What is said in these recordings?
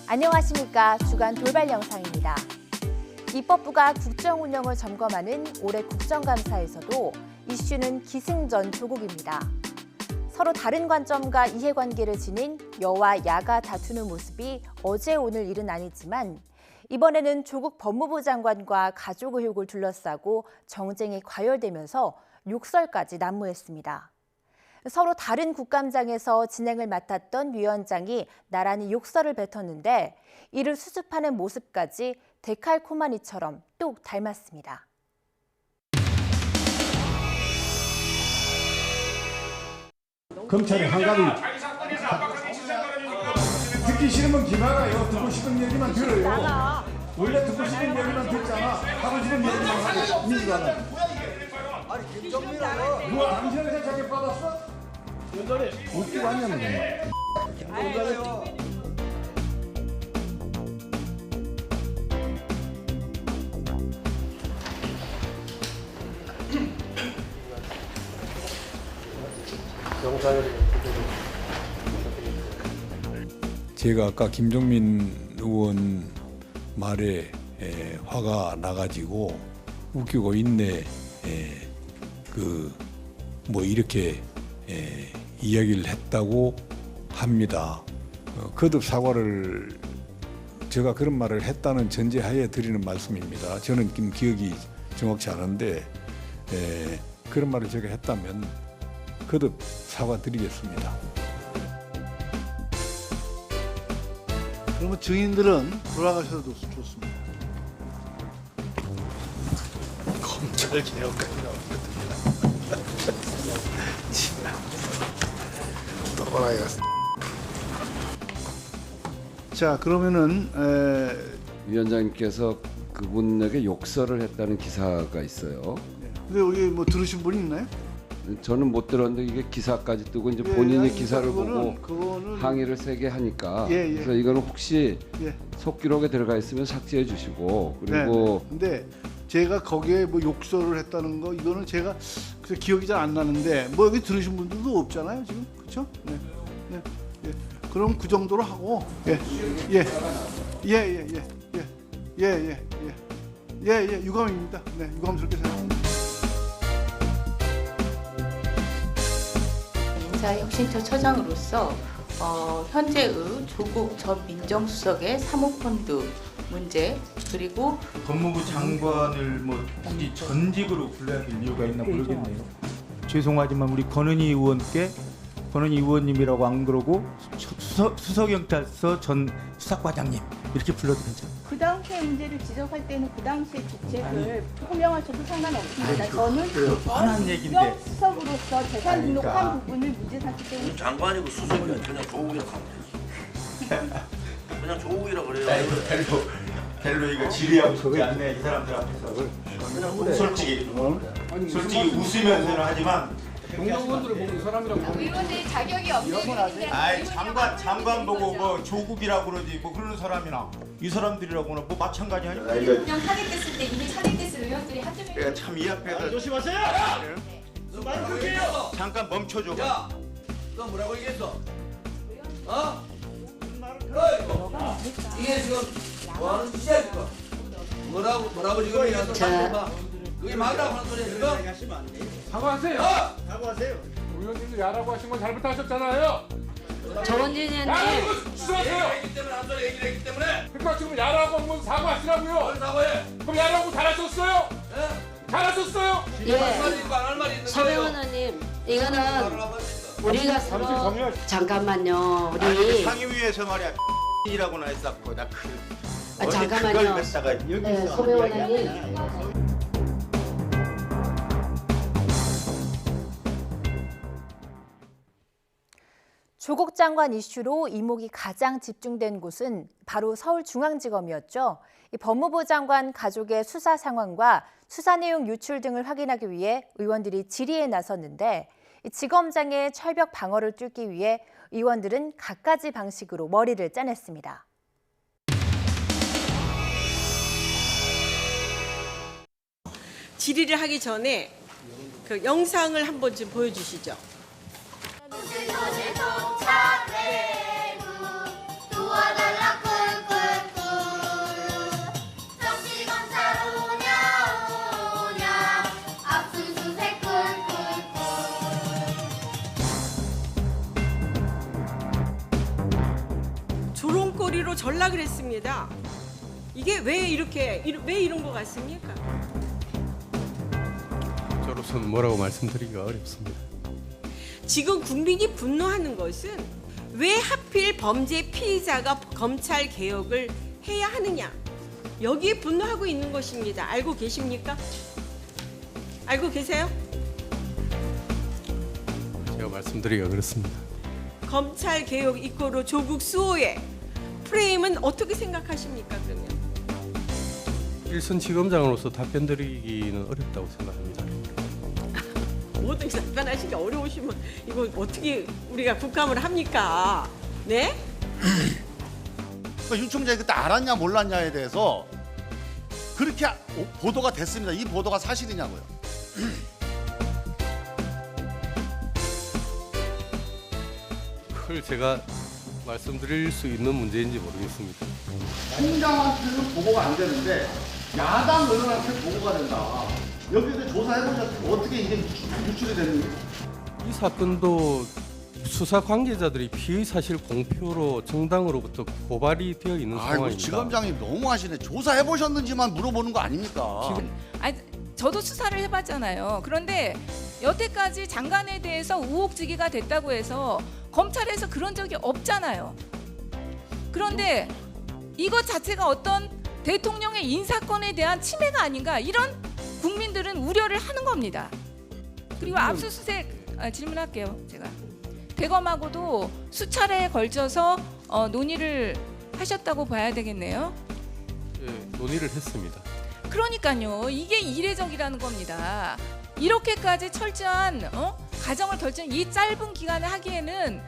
안녕하십니까. 주간 돌발 영상입니다. 입법부가 국정 운영을 점검하는 올해 국정감사에서도 이슈는 기승전 조국입니다. 서로 다른 관점과 이해관계를 지닌 여와 야가 다투는 모습이 어제 오늘 일은 아니지만 이번에는 조국 법무부 장관과 가족 의혹을 둘러싸고 정쟁이 과열되면서 욕설까지 난무했습니다. 서로 다른 국감장에서 진행을 맡았던 위원장이 나란히 욕설을 뱉었는데 이를 수습하는 모습까지 데칼코마니처럼 똑 닮았습니다. 검찰의 한가위 듣기 싫으면 기말아요. 듣고 싶은 얘기만 들어요. 원래 듣고 싶은 얘기만 듣잖아. 하고 싶은 얘기만 하고 민주화는. 아니 김정민은 누가 당신한테 자격 받았어? 연전에 웃기고 왔냐는 거야. 제가 아까 김종민 의원 말에 화가 나가지고 웃기고 있네 이렇게 이야기를 했다고 합니다. 거듭 사과를 제가 그런 말을 했다는 전제하에 드리는 말씀입니다. 저는 기억이 정확치 않은데 그런 말을 제가 했다면 거듭 사과드리겠습니다. 그러면 증인들은 돌아가셔도 좋습니다. 검찰 개혁까지 나왔거든요. 또라이가. 자, 그러면은 위원장님께서 그분에게 욕설을 했다는 기사가 있어요. 근데 여기 뭐 들으신 분 있나요? 저는 못 들었는데 이게 기사까지 뜨고 이제 예, 본인이 아니, 기사를 그거는 보고 항의를 세게 하니까 예, 예. 그래서 이거는 혹시 예. 속기록에 들어가 있으면 삭제해 주시고 그리고 근데 제가 거기에 뭐 욕설을 했다는 거 이거는 제가 그래서 기억이 잘 안 나는데 뭐 여기 들으신 분들도 없잖아요 지금 그렇죠? 네. 네. 예. 그럼 그 정도로 하고 예예예예예예예예예예 유감입니다. 네 유감스럽게 생각합니다. 인사혁신처 처장으로서 현재의 조국 전 민정수석의 사모펀드 문제 그리고 법무부 장관을 뭐 굳이 전직으로 불러야 될 이유가 있나 모르겠네요. 죄송하지만 우리 권은희 의원님이라고 안 그러고 수석경찰서 전 수사과장님 이렇게 불러도 괜찮아요. 그 당시의 문제를 지적할 때는 그 당시의 직책을 호명하셔도 상관없습니다. 저는 뻔한 얘기인데. 수석으로서 재산 등록한 부분을 문제 삼기 때문에 장관이고 수석이면 그냥 조국이라고 하면 되지. 그냥 조국이라고 그래요. 별로 이거 지리하고 속지 않네 이 사람들 앞에서. 그냥 솔직히 웃으면서는 하지만 공동원들을 보고 이 사람이라고. 의원들이 자격이 없는 아이 장관 보고 뭐 조국이라고 그러지 뭐 그러는 사람이나 이 사람들이라고는 뭐 마찬가지 아니야? 그냥 탄핵됐을 때 이미 탄핵됐을 의원들이 한두 명. 내가 참 이 앞에서 조심하세요. 너 말 그렇게요. 잠깐 멈춰줘. 야, 너 뭐라고 얘기했어? 어? 이게 지금 뭐 하는 짓이야 지금? 뭐라고 지금 얘기했어? 그게 막이라고 하는 소리야 지금? 사과하세요. 사과하세요. 의원님들 야라고 하신 건 잘못하셨잖아요. 정원진 의원님 수고하세요. 얘기 때문에 한 소리 얘기를 했기 때문에 그러니까 지금 야라고 한 건 사과하시라고요. 뭘 사과해? 그럼 야라고 잘하셨어요? 예? 잘하셨어요? 할 말이 있고 안 할 말이 있는데 서명원 의원님 이거는 우리가 서로 잠깐만요 우리 상임위에서 말이야 이라고나 했었고 나 잠깐만요. 그걸 뱉다가 네, 서명원 의원님 조국 장관 이슈로 이목이 가장 집중된 곳은 바로 서울중앙지검이었죠. 법무부 장관 가족의 수사 상황과 수사 내용 유출 등을 확인하기 위해 의원들이 질의에 나섰는데 지검장의 철벽 방어를 뚫기 위해 의원들은 갖가지 방식으로 머리를 짜냈습니다. 질의를 하기 전에 그 영상을 한번 좀 보여주시죠. 도와달라 전락을 했습니다. 이게 왜 이런 것 같습니까? 저로서는 뭐라고 말씀드리기가 어렵습니다. 지금 국민이 분노하는 것은 왜 하필 범죄 피의자가 검찰 개혁을 해야 하느냐, 여기에 분노하고 있는 것입니다. 알고 계십니까? 알고 계세요? 제가 말씀드리기가 그렇습니다. 검찰 개혁 이꼬르 조국 수호의 프레임은 어떻게 생각하십니까? 그러면 일선 지검장으로서 답변드리기는 어렵다고 생각합니다. 뭐든지 답변하시기 어려우시면 이거 어떻게 우리가 국감을 합니까? 네? 윤 총장이 그때 알았냐 몰랐냐에 대해서 그렇게 보도가 됐습니다. 이 보도가 사실이냐고요. 그걸 제가 말씀드릴 수 있는 문제인지 모르겠습니다. 총장한테는 보고가 안 되는데 야당 의원한테 보고가 된다. 여기에 조사해보셨으면 어떻게 이게 유출이 됐는지. 이 사건도 수사 관계자들이 피의 사실 공표로 정당으로부터 고발이 되어 있는 아이고 상황입니다. 지검장이 너무하시네. 조사해보셨는지만 물어보는 거 아닙니까? 아니, 저도 수사를 해봤잖아요. 그런데 여태까지 장관에 대해서 의혹 제기가 됐다고 해서 검찰에서 그런 적이 없잖아요. 그런데 이것 자체가 어떤 대통령의 인사권에 대한 침해가 아닌가, 이런 국민들은 우려를 하는 겁니다. 그리고 압수수색 질문할게요. 제가 대검하고도 수차례에 걸쳐서 논의를 하셨다고 봐야 되겠네요. 예, 논의를 했습니다. 그러니까요, 이게 이례적이라는 겁니다. 이렇게까지 철저한 가정을 결정, 이 짧은 기간에 하기에는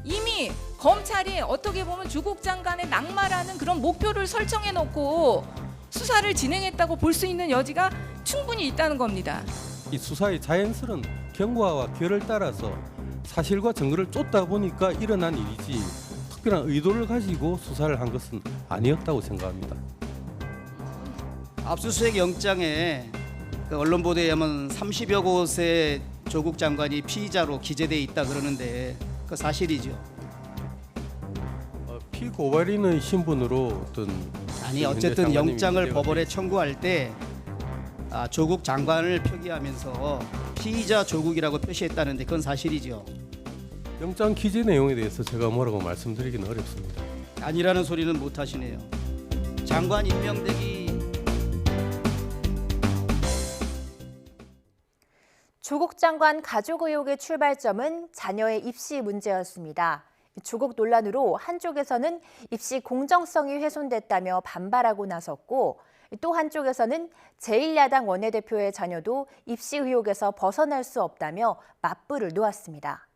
이미 검찰이 어떻게 보면 조국 장관의 낙마라는 그런 목표를 설정해 놓고 수사를 진행했다고 볼 수 있는 여지가 충분히 있다는 겁니다. 이 수사의 자연스러운 경과와 결을 따라서 사실과 증거를 쫓다 보니까 일어난 일이지 특별한 의도를 가지고 수사를 한 것은 아니었다고 생각합니다. 압수수색 영장에 그 언론 보도에 의하면 30여 곳의 조국 장관이 피의자로 기재돼 있다 그러는데 그 사실이죠? 피고발인의 신분으로 아니 어쨌든 영장을 법원에 청구할 때 조국 장관을 표기하면서 피의자 조국이라고 표시했다는데 그건 사실이죠? 영장 기재 내용에 대해서 제가 뭐라고 말씀드리기는 어렵습니다. 아니라는 소리는 못 하시네요. 장관 임명되기 조국 장관 가족 의혹의 출발점은 자녀의 입시 문제였습니다. 조국 논란으로 한쪽에서는 입시 공정성이 훼손됐다며 반발하고 나섰고, 또 한쪽에서는 제1야당 원내대표의 자녀도 입시 의혹에서 벗어날 수 없다며 맞불을 놓았습니다.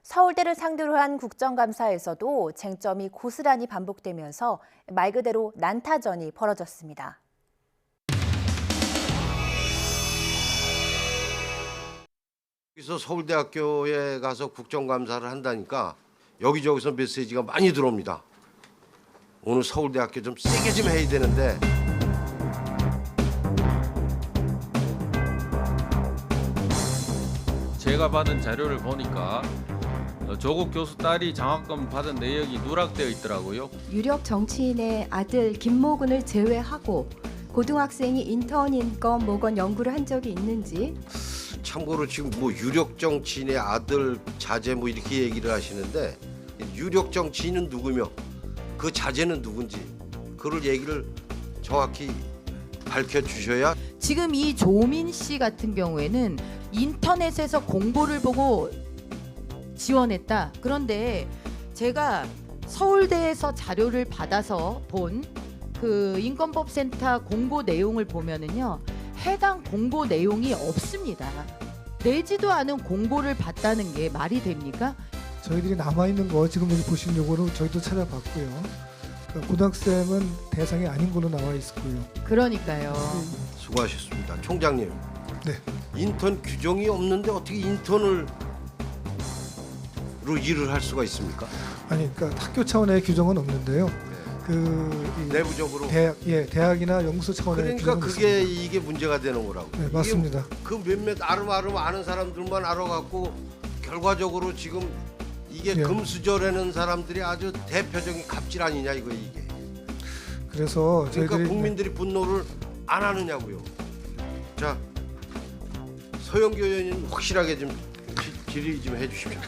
서울대를 상대로 한 국정감사에서도 쟁점이 고스란히 반복되면서 말 그대로 난타전이 벌어졌습니다. 여기서 서울대학교에 가서 국정감사를 한다니까 여기저기서 메시지가 많이 들어옵니다. 오늘 서울대학교 좀 세게 좀 해야 되는데. 제가 받은 자료를 보니까 조국 교수 딸이 장학금 받은 내역이 누락되어 있더라고요. 유력 정치인의 아들 김모근을 제외하고 고등학생이 인턴인 건 뭐건 연구를 한 적이 있는지. 참고로 지금 뭐 유력 정치인의 아들 자제 뭐 이렇게 얘기를 하시는데, 유력 정치인은 누구며 그 자제는 누군지 그걸 얘기를 정확히 밝혀주셔야. 지금 이 조민 씨 같은 경우에는 인터넷에서 공고를 보고 지원했다. 그런데 제가 서울대에서 자료를 받아서 본 그 인권법센터 공고 내용을 보면은요, 해당 공고 내용이 없습니다. 내지도 않은 공고를 받다는 게 말이 됩니까? 저희들이 남아있는 거 지금 여기 보신 요거는 저희도 찾아봤고요. 그러니까 고등학생은 대상이 아닌 걸로 나와 있고요. 그러니까요. 수고하셨습니다. 총장님. 네. 인턴 규정이 없는데 어떻게 인턴으로 일을 할 수가 있습니까? 아니, 그러니까 학교 차원의 규정은 없는데요. 내부적으로 대학이나 연구소 차원의 그러니까 규정은 그게 있습니다. 이게 문제가 되는 거라고. 네, 맞습니다. 그 몇몇 아름 아는 사람들만 알아갖고 결과적으로 지금 이게 예. 금수저라는 사람들이 아주 대표적인 갑질 아니냐 이거 이게. 그래서 그러니까 저희들이 국민들이 분노를 안 하느냐고요. 자, 서영교 의원님 확실하게 좀 질의 좀 해주십시오.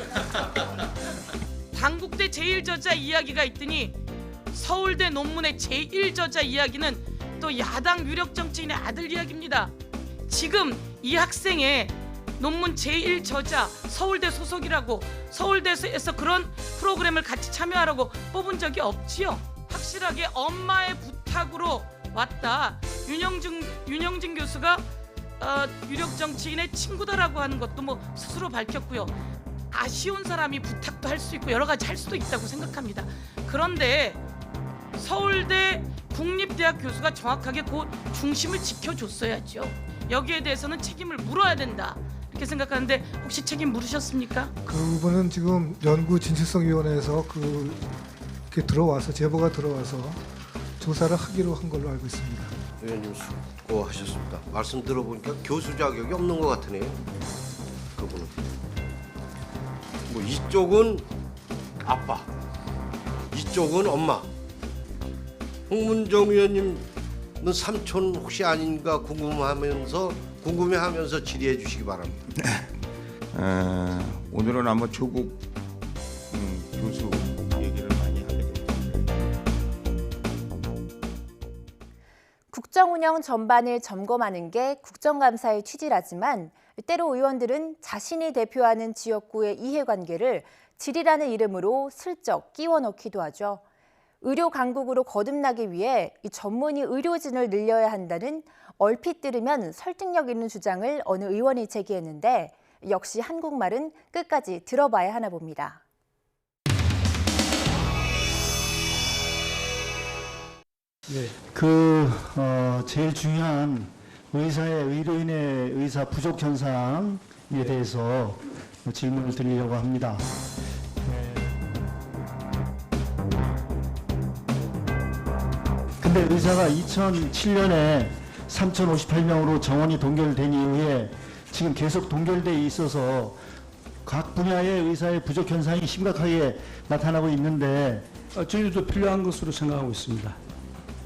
당국대 제1저자 이야기가 있더니 서울대 논문의 제1저자 이야기는 또 야당 유력 정치인의 아들 이야기입니다. 지금 이 학생의 논문 제1저자 서울대 소속이라고 서울대에서 그런 프로그램을 같이 참여하라고 뽑은 적이 없지요. 확실하게 엄마의 부탁으로 왔다. 윤영진 교수가 유력 정치인의 친구다라고 하는 것도 뭐 스스로 밝혔고요. 아쉬운 사람이 부탁도 할 수 있고 여러 가지 할 수도 있다고 생각합니다. 그런데 서울대 국립대학 교수가 정확하게 그 중심을 지켜줬어야죠. 여기에 대해서는 책임을 물어야 된다 이렇게 생각하는데 혹시 책임 물으셨습니까? 그 부분은 지금 연구진실성위원회에서 이렇게 들어와서 제보가 들어와서 조사를 하기로 한 걸로 알고 있습니다. 의원님 수고하셨습니다. 말씀 들어보니까 교수 자격이 없는 것 같으네요. 그분은. 뭐 이쪽은 아빠, 이쪽은 엄마. 홍문정 의원님은 삼촌 혹시 아닌가 궁금해하면서 질의해 주시기 바랍니다. 오늘은 아마 조국 교수 얘기를 많이 하게 됩니다. 국정 운영 전반을 점검하는 게 국정감사의 취지라지만 때로 의원들은 자신이 대표하는 지역구의 이해관계를 질이라는 이름으로 슬쩍 끼워 넣기도 하죠. 의료 강국으로 거듭나기 위해 이 전문의 의료진을 늘려야 한다는 얼핏 들으면 설득력 있는 주장을 어느 의원이 제기했는데 역시 한국말은 끝까지 들어봐야 하나 봅니다. 제일 중요한 의료인의 의사 부족 현상에 대해서 질문을 드리려고 합니다. 근데 의사가 2007년에 3,058명으로 정원이 동결된 이후에 지금 계속 동결돼 있어서 각 분야의 의사의 부족 현상이 심각하게 나타나고 있는데 저희도 필요한 것으로 생각하고 있습니다.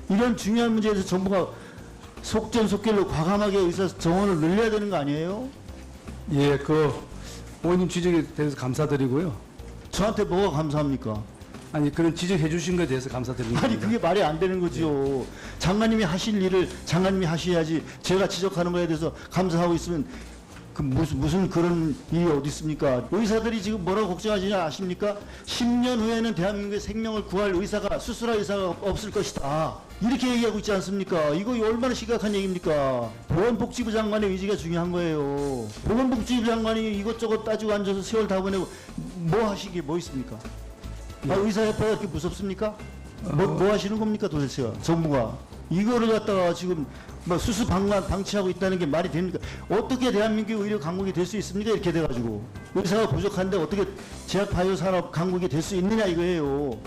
이런 중요한 문제에 대해서 정부가 속전속결로 과감하게 의사 정원을 늘려야 되는 거 아니에요? 예, 의원님 지적에 대해서 감사드리고요. 저한테 뭐가 감사합니까? 아니 그런 지적해 주신 것에 대해서 감사드립니다. 아니 그게 말이 안 되는 거죠. 장관님이 하실 일을 장관님이 하셔야지 제가 지적하는 거에 대해서 감사하고 있으면 무슨 그런 일이 어디 있습니까? 의사들이 지금 뭐라고 걱정하시는지 아십니까? 10년 후에는 대한민국의 생명을 구할 의사가 수술할 의사가 없을 것이다. 이렇게 얘기하고 있지 않습니까? 이거 얼마나 심각한 얘기입니까? 보건복지부 장관의 의지가 중요한 거예요. 보건복지부 장관이 이것저것 따지고 앉아서 세월 다 보내고 뭐 하시기에 뭐 있습니까? 의사협회가 그렇게 무섭습니까? 뭐 하시는 겁니까 도대체가? 정부가 이거를 갖다가 지금 수수 방치하고 있다는 게 말이 됩니까? 어떻게 대한민국 의료 강국이 될 수 있습니까? 이렇게 돼가지고 의사가 부족한데 어떻게 제약 바이오 산업 강국이 될 수 있느냐 이거예요.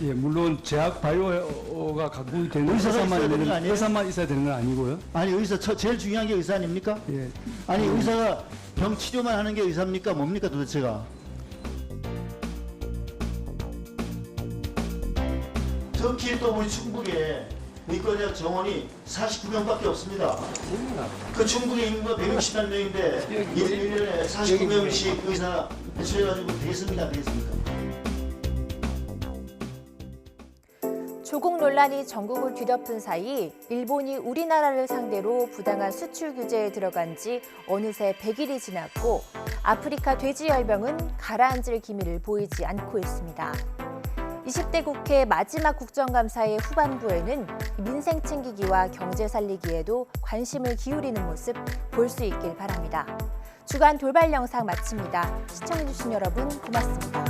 예, 물론 제약 바이오가 강국이 되는 의사만 있어야 되는 건 아니고요. 아니 의사 제일 중요한 게 의사 아닙니까? 예. 아니 의사가 병 치료만 하는 게 의사입니까? 뭡니까 도대체가? 특히 또 우리 충북에 의과대학 정원이 49명밖에 없습니다. 그 충북의 인구가 160만 명인데 1년에 49명씩 의사 배출해가지고 되겠습니까? 조국 논란이 전국을 뒤덮은 사이 일본이 우리나라를 상대로 부당한 수출 규제에 들어간 지 어느새 100일이 지났고 아프리카 돼지열병은 가라앉을 기미를 보이지 않고 있습니다. 20대 국회 마지막 국정감사의 후반부에는 민생 챙기기와 경제 살리기에도 관심을 기울이는 모습 볼 수 있길 바랍니다. 주간 돌발 영상 마칩니다. 시청해주신 여러분 고맙습니다.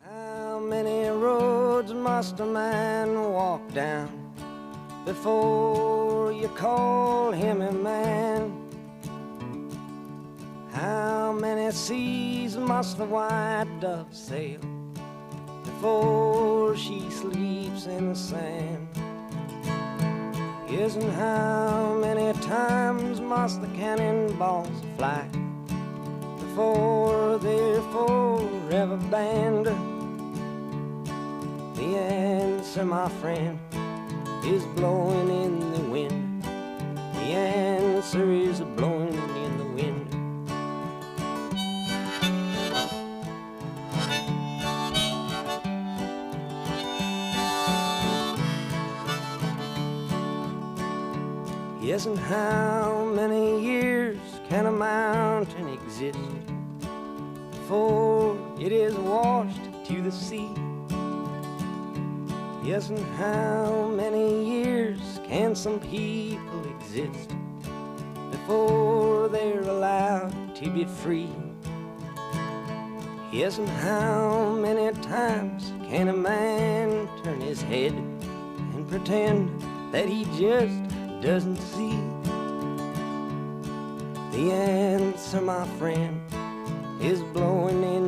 How many roads must a man walk down before you call him a man? How many seas must the white dove sail before she sleeps in the sand. Yes, and how many times must the cannonballs fly before they're forever banned? The answer, my friend, is blowing in the wind. The answer is blowing in the wind. Yes, and how many years can a mountain exist before it is washed to the sea? Yes, and how many years can some people exist before they're allowed to be free? Yes, and how many times can a man turn his head and pretend that he just doesn't see? The answer, my friend, is blowing in